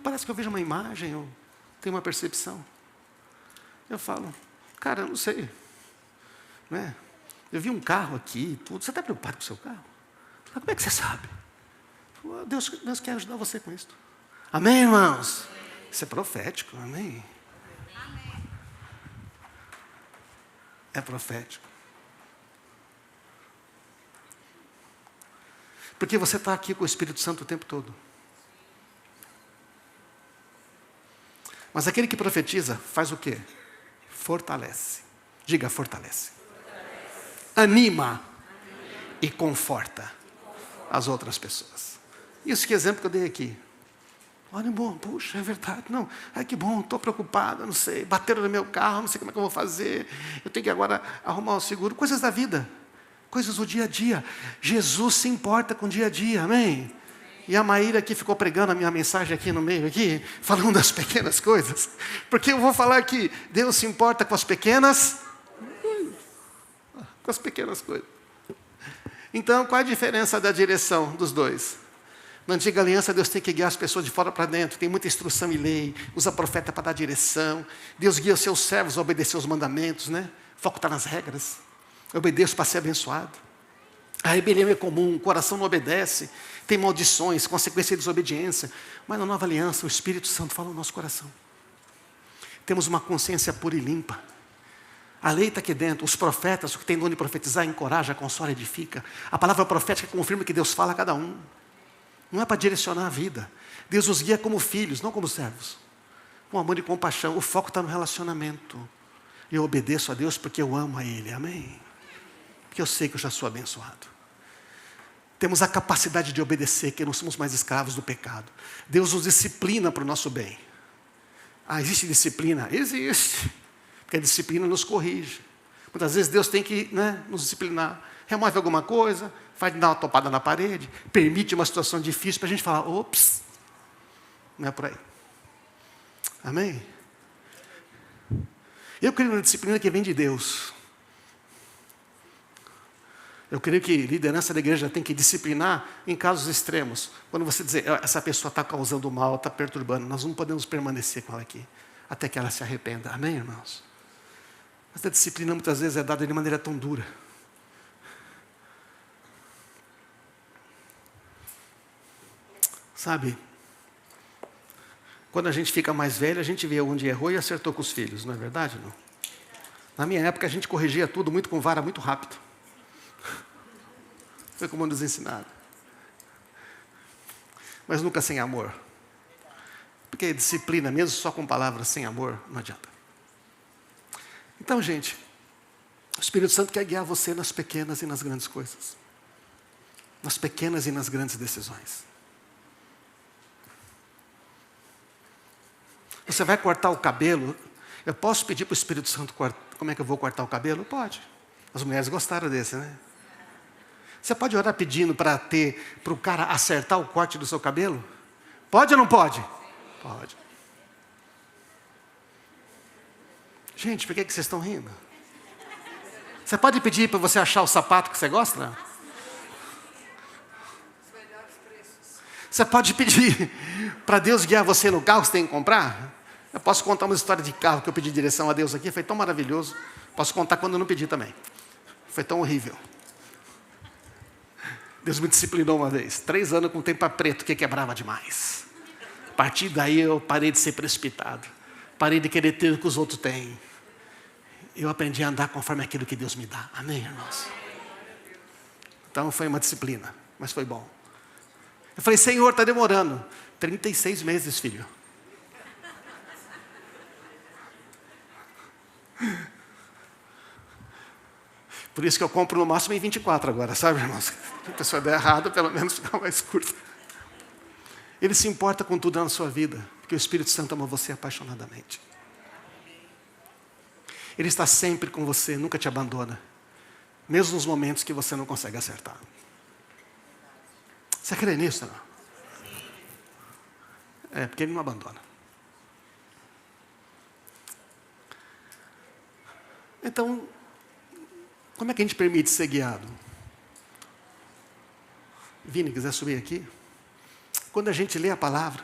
parece que eu vejo uma imagem, eu tenho uma percepção. Eu falo, cara, eu não sei. Né? Eu vi um carro aqui, tudo. Você está preocupado com o seu carro? Como é que você sabe? Deus quer ajudar você com isso. Amém, irmãos? Isso é profético, amém? É profético. Porque você está aqui com o Espírito Santo o tempo todo. Mas aquele que profetiza faz o quê? Fortalece. Diga, fortalece. Anima e conforta as outras pessoas. Isso que exemplo que eu dei aqui. Olha, bom, puxa, é verdade. Não, ai que bom, estou preocupado, não sei. Bateram no meu carro, não sei como é que eu vou fazer. Eu tenho que agora arrumar um seguro. Coisas da vida. Coisas do dia a dia. Jesus se importa com o dia a dia, amém? E a Maíra aqui ficou pregando a minha mensagem aqui no meio, aqui, falando das pequenas coisas. Porque eu vou falar que Deus se importa com as pequenas coisas. Então, qual a diferença da direção dos dois? Na antiga aliança, Deus tem que guiar as pessoas de fora para dentro. Tem muita instrução e lei. Usa profeta para dar direção. Deus guia os seus servos a obedecer os mandamentos, né? O foco está nas regras. Eu obedeço para ser abençoado. A rebelião é comum, o coração não obedece, tem maldições, consequência de desobediência. Mas na nova aliança, o Espírito Santo fala no nosso coração. Temos uma consciência pura e limpa. A lei está aqui dentro, os profetas, o que tem dom de profetizar, encoraja, consola, edifica. A palavra profética confirma que Deus fala a cada um. Não é para direcionar a vida. Deus nos guia como filhos, não como servos. Com amor e compaixão, o foco está no relacionamento. Eu obedeço a Deus porque eu amo a Ele, amém? Porque eu sei que eu já sou abençoado. Temos a capacidade de obedecer, que não somos mais escravos do pecado. Deus nos disciplina para o nosso bem. Existe disciplina? Existe. Porque a disciplina nos corrige. Muitas vezes Deus tem que nos disciplinar. Remove alguma coisa, faz dar uma topada na parede, permite uma situação difícil para a gente falar, ops, não é por aí. Amém? Eu creio na disciplina que vem de Deus. Eu creio que liderança da igreja tem que disciplinar em casos extremos. Quando você dizer, essa pessoa está causando mal, está perturbando, nós não podemos permanecer com ela aqui, até que ela se arrependa. Amém, irmãos? Mas a disciplina muitas vezes é dada de maneira tão dura. Sabe, quando a gente fica mais velho, a gente vê onde errou e acertou com os filhos, não é verdade? Não? Na minha época, a gente corrigia tudo muito com vara, muito rápido. Foi como nos ensinaram. Mas nunca sem amor. Porque disciplina, mesmo só com palavras sem amor, não adianta. Então, gente, o Espírito Santo quer guiar você nas pequenas e nas grandes coisas. Nas pequenas e nas grandes decisões. Você vai cortar o cabelo, eu posso pedir para o Espírito Santo como é que eu vou cortar o cabelo? Pode. As mulheres gostaram desse, né? Você pode orar pedindo para o cara acertar o corte do seu cabelo? Pode ou não pode? Pode. Gente, por que vocês estão rindo? Você pode pedir para você achar o sapato que você gosta? Não? Você pode pedir para Deus guiar você no carro que você tem que comprar? Eu posso contar uma história de carro que eu pedi direção a Deus aqui, foi tão maravilhoso. Posso contar quando eu não pedi também. Foi tão horrível. Deus me disciplinou uma vez. 3 anos com tempo preto, que quebrava demais. A partir daí eu parei de ser precipitado. Parei de querer ter o que os outros têm. Eu aprendi a andar conforme aquilo que Deus me dá. Amém, irmãos? Então foi uma disciplina, mas foi bom. Eu falei, Senhor, está demorando. 36 meses, filho. Por isso que eu compro no máximo em 24 agora, sabe, irmãos? Se a pessoa der errado, pelo menos fica mais curta. Ele se importa com tudo na sua vida, porque o Espírito Santo ama você apaixonadamente. Ele está sempre com você, nunca te abandona. Mesmo nos momentos que você não consegue acertar. Você crê nisso, não? É, porque Ele não abandona. Então, como é que a gente permite ser guiado? Vini, quiser subir aqui? Quando a gente lê a palavra,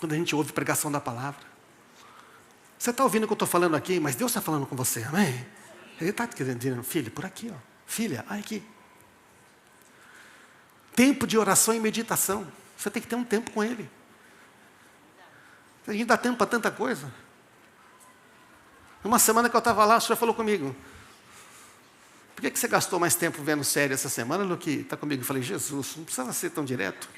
quando a gente ouve pregação da palavra, você está ouvindo o que eu estou falando aqui, mas Deus está falando com você, amém? Ele está dizendo, filho, por aqui, ó. Filha, olha aqui. Tempo de oração e meditação. Você tem que ter um tempo com Ele. A gente dá tempo para tanta coisa. Uma semana que eu estava lá, o Senhor falou comigo, por que você gastou mais tempo vendo série essa semana do que está comigo? Eu falei, Jesus, não precisava ser tão direto.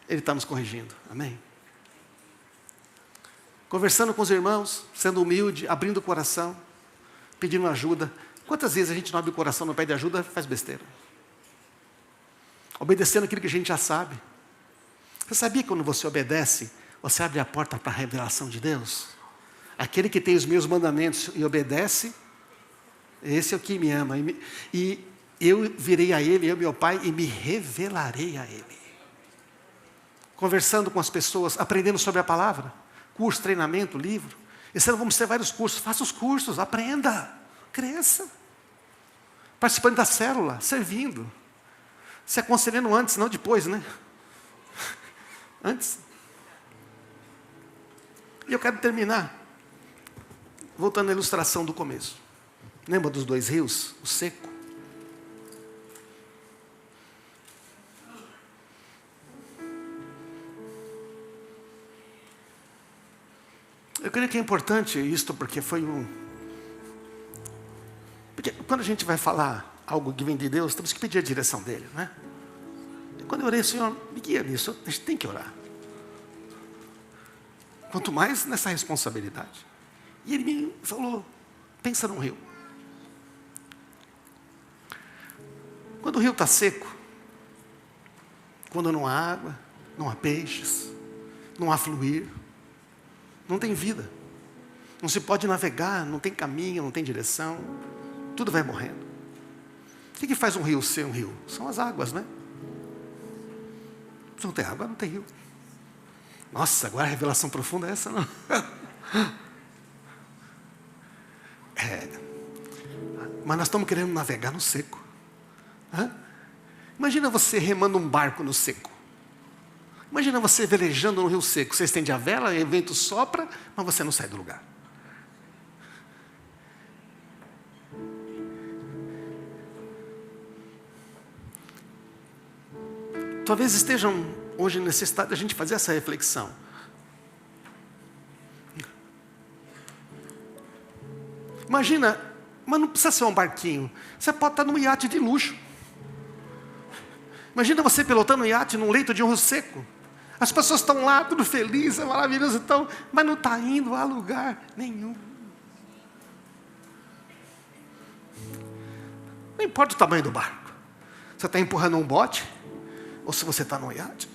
Ele está nos corrigindo, amém? Conversando com os irmãos, sendo humilde, abrindo o coração, pedindo ajuda. Quantas vezes a gente não abre o coração, não pede ajuda, faz besteira? Obedecendo aquilo que a gente já sabe. Você sabia que quando você obedece, você abre a porta para a revelação de Deus? Aquele que tem os meus mandamentos e obedece, esse é o que me ama. E eu virei a Ele, eu e meu Pai, e me revelarei a Ele. Conversando com as pessoas, aprendendo sobre a palavra. Curso, treinamento, livro. Esse ano vamos ter vários cursos. Faça os cursos, aprenda, cresça. Participando da célula, servindo. Se aconselhando antes, não depois, né? Antes. E eu quero terminar voltando à ilustração do começo. Lembra dos 2 rios? O seco. Eu creio que é importante isto, porque foi Porque quando a gente vai falar algo que vem de Deus, temos que pedir a direção dEle, né? E quando eu orei, Senhor, me guia nisso, a gente tem que orar. Quanto mais nessa responsabilidade. E Ele me falou, pensa num rio. Quando o rio está seco, quando não há água, não há peixes, não há fluir, não tem vida. Não se pode navegar, não tem caminho, não tem direção. Tudo vai morrendo. O que faz um rio ser um rio? São as águas, né? Se não tem água, não tem rio. Nossa, agora a revelação profunda é essa, não? Mas nós estamos querendo navegar no seco. Imagina você remando um barco no seco. Imagina você velejando no rio seco. Você estende a vela, o vento sopra, mas você não sai do lugar. Talvez estejam hoje necessitados de a gente fazer essa reflexão. Imagina, mas não precisa ser um barquinho. Você pode estar num iate de luxo. Imagina você pilotando um iate num leito de um rio seco. As pessoas estão lá, tudo felizes, é maravilhoso, então, mas não está indo a lugar nenhum. Não importa o tamanho do barco. Você está empurrando um bote, ou se você está num iate.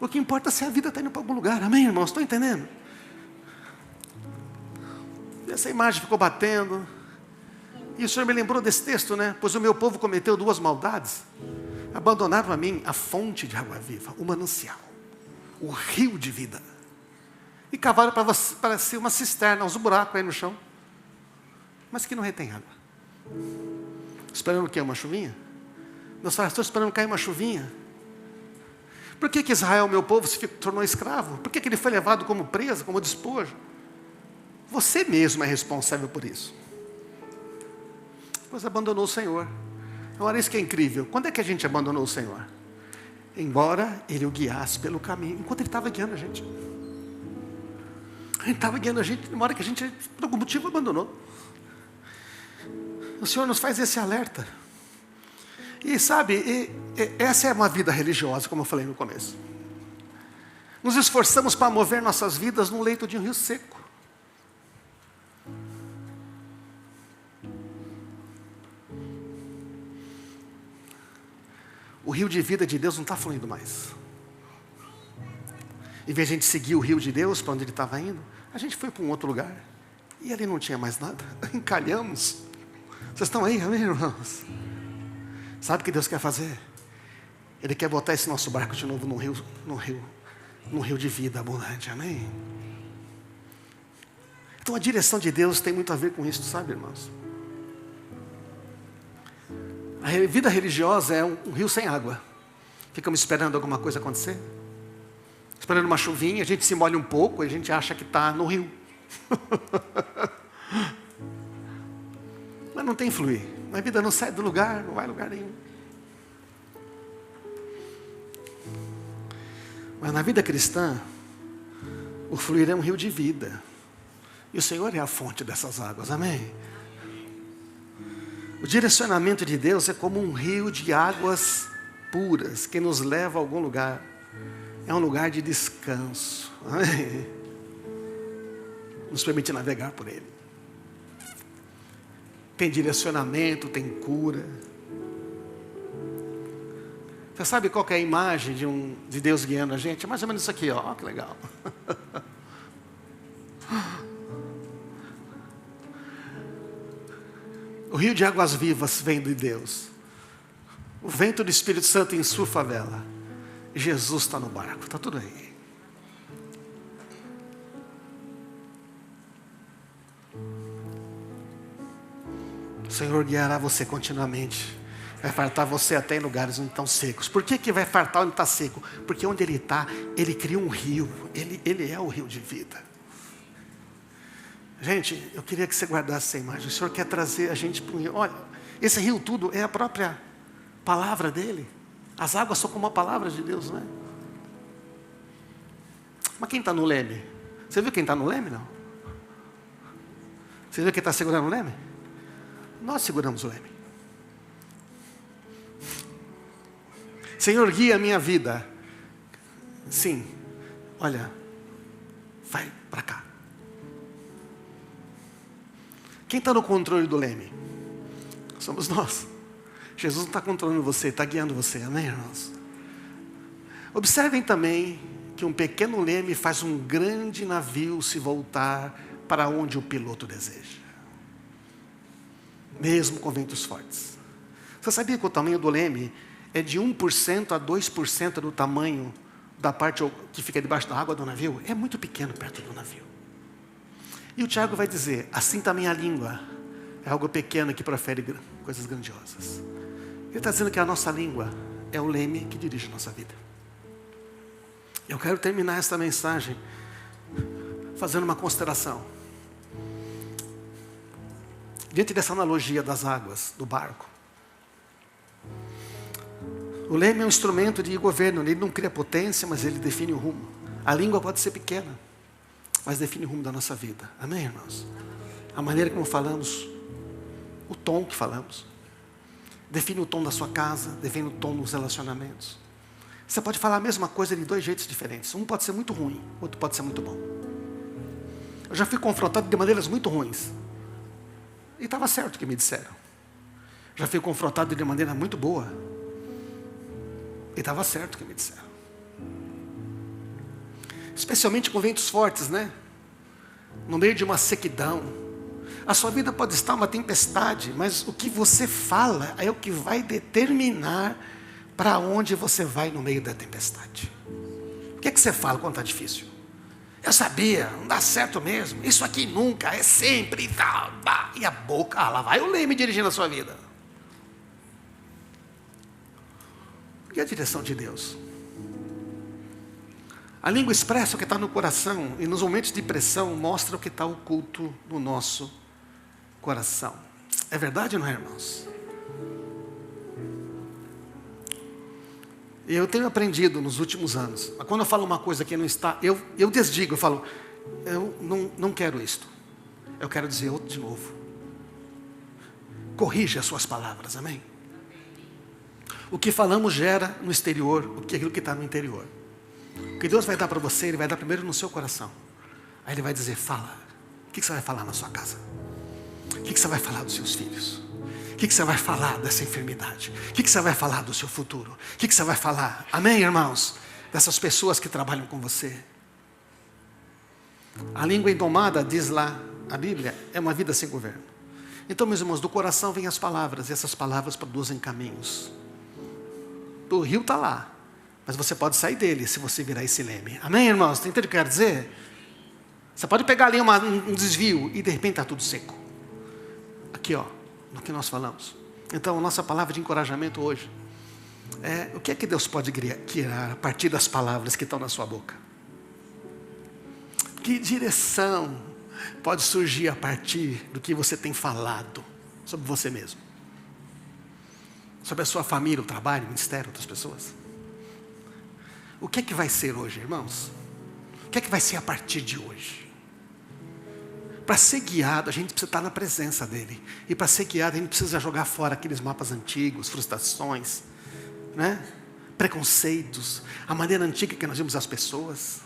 O que importa é se a vida está indo para algum lugar. Amém, irmãos? Estão entendendo? Essa imagem ficou batendo. E o Senhor me lembrou desse texto, né? Pois o meu povo cometeu 2 maldades. Abandonaram a mim a fonte de água viva, o manancial. o rio de vida. E cavaram para si uma cisterna, uns buracos aí no chão, mas que não retém água. Esperando o quê? Uma chuvinha? Deus fala, estou esperando cair uma chuvinha. Por que Israel, meu povo, se tornou escravo? Por que ele foi levado como preso, como despojo? Você mesmo é responsável por isso. Pois abandonou o Senhor. Agora isso que é incrível. Quando é que a gente abandonou o Senhor? Embora Ele o guiasse pelo caminho. Enquanto Ele estava guiando a gente. Ele estava guiando a gente, na hora que a gente, por algum motivo, abandonou. O Senhor nos faz esse alerta. E sabe, essa é uma vida religiosa, como eu falei no começo. Nos esforçamos para mover nossas vidas no leito de um rio seco. O rio de vida de Deus não está fluindo mais. Em vez de a gente seguir o rio de Deus para onde ele estava indo, a gente foi para um outro lugar. E ali não tinha mais nada. Encalhamos. Vocês estão aí, amém, irmãos? Sabe o que Deus quer fazer? Ele quer botar esse nosso barco de novo num rio de vida abundante, amém? Então a direção de Deus tem muito a ver com isso, sabe, irmãos? A vida religiosa é um rio sem água. Ficamos esperando alguma coisa acontecer. Esperando uma chuvinha, a gente se molha um pouco e a gente acha que está no rio. Mas não tem fluir. A vida não sai do lugar, não vai a lugar nenhum. Mas na vida cristã, o fluir é um rio de vida. E o Senhor é a fonte dessas águas, amém? O direcionamento de Deus é como um rio de águas puras, que nos leva a algum lugar. É um lugar de descanso, amém? Nos permite navegar por ele. Tem direcionamento, tem cura. Você sabe qual que é a imagem de Deus guiando a gente? É mais ou menos isso aqui, ó, que legal. O rio de águas vivas vem de Deus. O vento do Espírito Santo insufla a vela. Jesus está no barco, está tudo aí. O Senhor guiará você continuamente. Vai fartar você até em lugares onde estão secos. Por que vai fartar onde está seco? Porque onde Ele está, Ele cria um rio. Ele é o rio de vida. Gente, eu queria que você guardasse essa imagem. O Senhor quer trazer a gente para um rio. Olha, esse rio tudo é a própria palavra dEle. As águas são como a palavra de Deus, não é? Mas quem está no leme? Você viu quem está no leme, não? Você viu quem está segurando o leme? Nós seguramos o leme. Senhor, guia a minha vida. Sim. Olha, vai para cá. Quem está no controle do leme? Somos nós. Jesus não está controlando você, está guiando você, amém, irmãos? Observem também que um pequeno leme faz um grande navio se voltar para onde o piloto deseja. Mesmo com ventos fortes. Você sabia que o tamanho do leme é de 1% a 2% do tamanho da parte que fica debaixo da água do navio? É muito pequeno perto do navio. E o Tiago vai dizer, assim também a língua é algo pequeno que profere coisas grandiosas. Ele está dizendo que a nossa língua é o leme que dirige a nossa vida. Eu quero terminar esta mensagem fazendo uma consideração. Diante dessa analogia das águas, do barco. O leme é um instrumento de governo, ele não cria potência, mas ele define o rumo. A língua pode ser pequena, mas define o rumo da nossa vida. Amém, irmãos? A maneira como falamos, o tom que falamos, define o tom da sua casa, define o tom dos relacionamentos. Você pode falar a mesma coisa de dois jeitos diferentes. Um pode ser muito ruim, outro pode ser muito bom. Eu já fui confrontado de maneiras muito ruins. E estava certo o que me disseram. Já fui confrontado de maneira muito boa. E estava certo o que me disseram. Especialmente com ventos fortes, né? No meio de uma sequidão. A sua vida pode estar uma tempestade, mas o que você fala é o que vai determinar para onde você vai no meio da tempestade. O que é que você fala quando está difícil? Eu sabia, não dá certo mesmo. Isso aqui nunca, é sempre e tal. E a boca, lá vai o Leme dirigindo a sua vida. E a direção de Deus? A língua expressa o que está no coração e nos momentos de pressão mostra o que está oculto no nosso coração. É verdade ou não é, irmãos? Eu tenho aprendido nos últimos anos. Quando eu falo uma coisa que não está, eu desdigo, eu falo, eu não quero isto. Eu quero dizer outro de novo. Corrija as suas palavras, amém? O que falamos gera no exterior aquilo que está no interior. O que Deus vai dar para você, Ele vai dar primeiro no seu coração. Aí Ele vai dizer, fala. O que você vai falar na sua casa? O que você vai falar dos seus filhos? O que você vai falar dessa enfermidade? O que você vai falar do seu futuro? O que você vai falar, amém, irmãos? Dessas pessoas que trabalham com você. A língua indomada, diz lá a Bíblia, é uma vida sem governo. Então, meus irmãos, do coração vêm as palavras, e essas palavras produzem caminhos. O rio está lá, mas você pode sair dele se você virar esse leme. Amém, irmãos? Entende o que eu quero dizer? Você pode pegar ali um desvio e de repente está tudo seco. Aqui, ó, no que nós falamos. Então, a nossa palavra de encorajamento hoje é o que é que Deus pode criar a partir das palavras que estão na sua boca? Que direção pode surgir a partir do que você tem falado sobre você mesmo? Sobre a sua família, o trabalho, o ministério, outras pessoas? O que é que vai ser hoje, irmãos? O que é que vai ser a partir de hoje? Para ser guiado, a gente precisa estar na presença dEle. E para ser guiado, a gente precisa jogar fora aqueles mapas antigos, frustrações, né? Preconceitos, a maneira antiga que nós vimos as pessoas.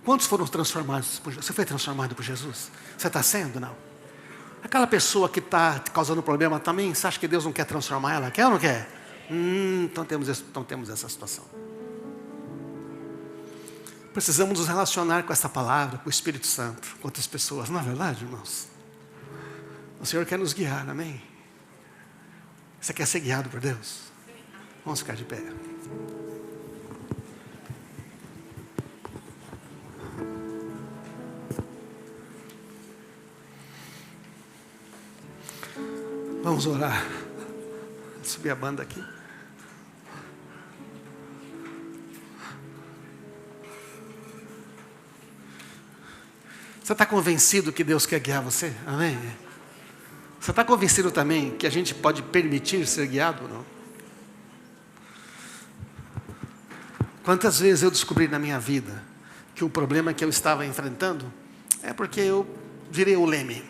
Quantos foram transformados? Você foi transformado por Jesus? Você está sendo, não? Aquela pessoa que está causando problema também, você acha que Deus não quer transformar ela? Quer ou não quer? Então temos essa situação. Precisamos nos relacionar com essa palavra, com o Espírito Santo, com outras pessoas. Não é verdade, irmãos? O Senhor quer nos guiar, amém? Você quer ser guiado por Deus? Vamos ficar de pé. Vamos orar. Vou subir a banda aqui. Você está convencido que Deus quer guiar você? Amém? Você está convencido também que a gente pode permitir ser guiado ou não? Quantas vezes eu descobri na minha vida que o problema que eu estava enfrentando é porque eu virei o leme.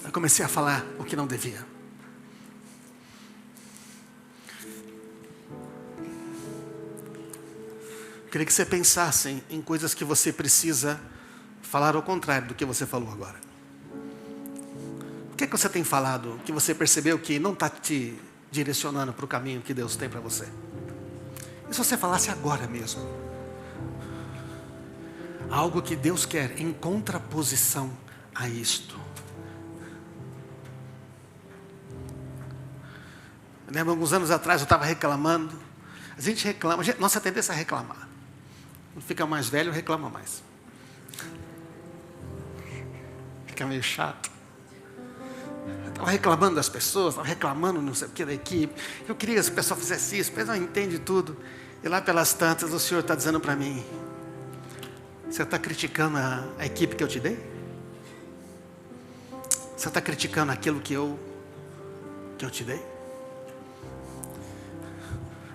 Eu comecei a falar o que não devia. Queria que você pensasse em coisas que você precisa falar ao contrário do que você falou agora. O que é que você tem falado que você percebeu que não está te direcionando para o caminho que Deus tem para você? E se você falasse agora mesmo? Algo que Deus quer em contraposição a isto. Eu lembro, alguns anos atrás eu estava reclamando. A gente reclama, nossa tendência é reclamar. Quando fica mais velho, reclama mais. Fica meio chato. Eu estava reclamando das pessoas, estava reclamando não sei o que da equipe. Eu queria que esse pessoal fizesse isso, o pessoal entende tudo. E lá pelas tantas, o Senhor está dizendo para mim: você está criticando a equipe que eu te dei? Você está criticando aquilo que eu te dei?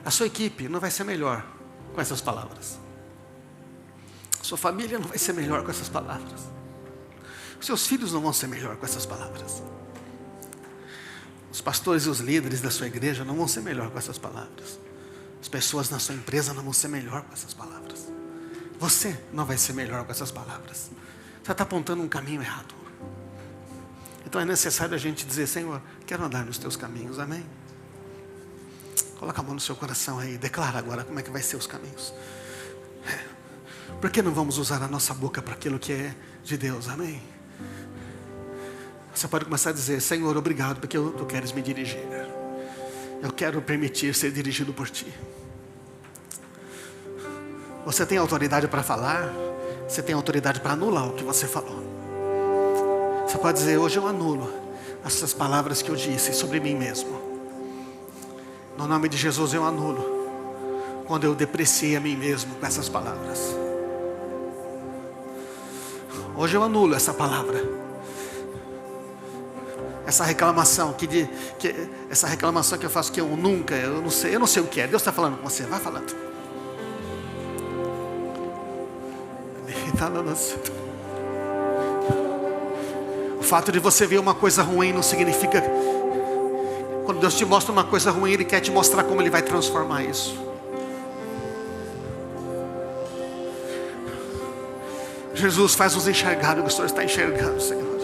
A sua equipe não vai ser melhor com essas palavras. Sua família não vai ser melhor com essas palavras. Os seus filhos não vão ser melhor com essas palavras. Os pastores e os líderes da sua igreja não vão ser melhor com essas palavras. As pessoas na sua empresa não vão ser melhor com essas palavras. Você não vai ser melhor com essas palavras. Você está apontando um caminho errado. Então é necessário a gente dizer: Senhor, quero andar nos teus caminhos, amém? Coloca a mão no seu coração aí, declara agora como é que vai ser os caminhos. Por que não vamos usar a nossa boca para aquilo que é de Deus, amém? Você pode começar a dizer: Senhor, obrigado porque tu queres me dirigir. eu quero permitir ser dirigido por Ti. Você tem autoridade para falar, você tem autoridade para anular o que você falou. Você pode dizer: hoje eu anulo essas palavras que eu disse sobre mim mesmo. No nome de Jesus eu anulo quando eu depreciei a mim mesmo com essas palavras. Hoje eu anulo essa palavra, essa reclamação essa reclamação que eu faço, que eu nunca, eu não sei o que é. Deus está falando com você, vai falando. O fato de você ver uma coisa ruim não significa, quando Deus te mostra uma coisa ruim, Ele quer te mostrar como Ele vai transformar isso. Jesus, faz-nos enxergar o que o Senhor está enxergando, Senhor.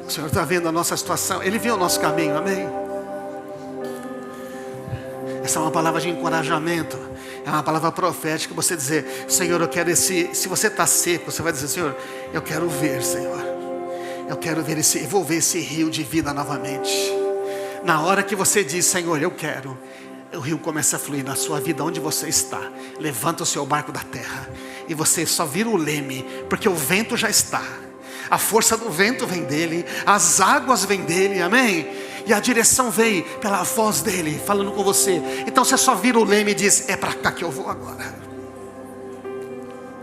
O Senhor está vendo a nossa situação, Ele viu o nosso caminho, amém? Essa é uma palavra de encorajamento, é uma palavra profética. Você dizer: Senhor, eu quero se você está seco, você vai dizer: Senhor, eu quero ver, Senhor, eu quero ver eu vou ver esse rio de vida novamente. Na hora que você diz: Senhor, eu quero, o rio começa a fluir na sua vida onde você está. Levanta o seu barco da terra e você só vira o leme, porque o vento já está. A força do vento vem dele, as águas vêm dele, amém? E a direção vem pela voz dele falando com você. Então você só vira o leme e diz: é para cá que eu vou agora.